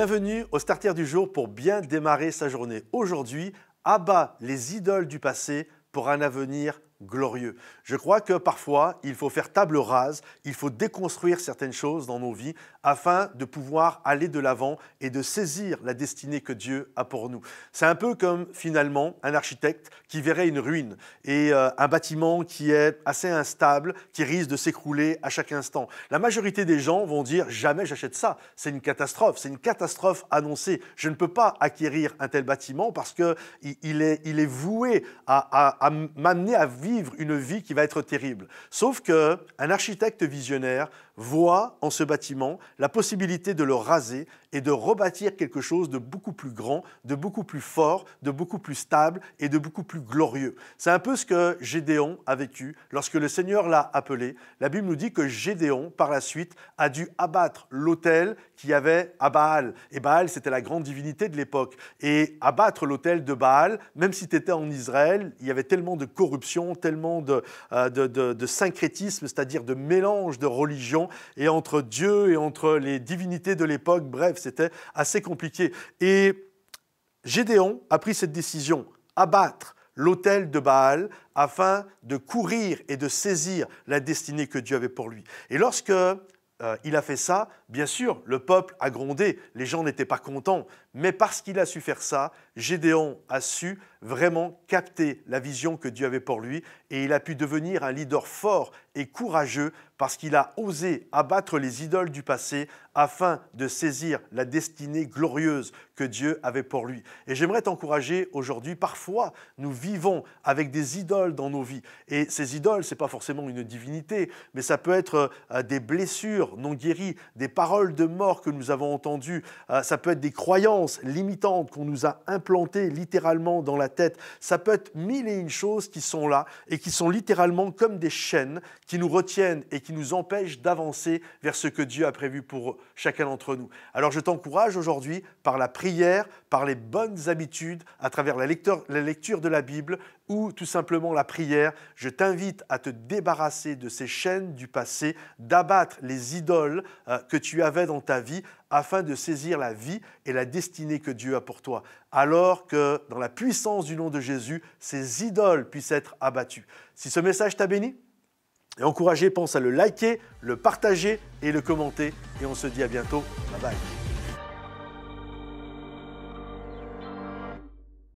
Bienvenue au Starter du jour pour bien démarrer sa journée. Aujourd'hui, abat les idoles du passé pour un avenir glorieux. Je crois que parfois, il faut faire table rase, il faut déconstruire certaines choses dans nos vies afin de pouvoir aller de l'avant et de saisir la destinée que Dieu a pour nous. C'est un peu comme finalement un architecte qui verrait une ruine et un bâtiment qui est assez instable, qui risque de s'écrouler à chaque instant. La majorité des gens vont dire « jamais j'achète ça, c'est une catastrophe annoncée. Je ne peux pas acquérir un tel bâtiment parce qu'il est voué à m'amener à vivre une vie qui va être terrible. » Sauf qu'un architecte visionnaire voit en ce bâtiment la possibilité de le raser et de rebâtir quelque chose de beaucoup plus grand, de beaucoup plus fort, de beaucoup plus stable et de beaucoup plus glorieux. C'est un peu ce que Gédéon a vécu lorsque le Seigneur l'a appelé. La Bible nous dit que Gédéon, par la suite, a dû abattre l'autel qu'il y avait à Baal. Et Baal, c'était la grande divinité de l'époque. Et abattre l'autel de Baal, même si tu étais en Israël, il y avait tellement de corruption, tellement de syncrétisme, c'est-à-dire de mélange de religions, et entre Dieu et entre les divinités de l'époque, bref, c'était assez compliqué. Et Gédéon a pris cette décision, abattre l'autel de Baal afin de courir et de saisir la destinée que Dieu avait pour lui. Et lorsque il a fait ça, bien sûr, le peuple a grondé, les gens n'étaient pas contents, mais parce qu'il a su faire ça, Gédéon a su vraiment capter la vision que Dieu avait pour lui et il a pu devenir un leader fort et courageux parce qu'il a osé abattre les idoles du passé afin de saisir la destinée glorieuse que Dieu avait pour lui. Et j'aimerais t'encourager aujourd'hui, parfois nous vivons avec des idoles dans nos vies et ces idoles, ce n'est pas forcément une divinité, mais ça peut être des blessures non guéries, des paroles de mort que nous avons entendues, ça peut être des croyances limitantes qu'on nous a implantées littéralement dans la tête, ça peut être mille et une choses qui sont là et qui sont littéralement comme des chaînes qui nous retiennent et qui nous empêchent d'avancer vers ce que Dieu a prévu pour chacun d'entre nous. Alors je t'encourage aujourd'hui par la prière, par les bonnes habitudes, à travers la lecture de la Bible ou tout simplement la prière, je t'invite à te débarrasser de ces chaînes du passé, d'abattre les idoles que tu avais dans ta vie afin de saisir la vie et la destinée que Dieu a pour toi. Alors que dans la puissance du nom de Jésus, ces idoles puissent être abattues. Si ce message t'a béni, et encouragé, pense à le liker, le partager et le commenter. Et on se dit à bientôt. Bye bye.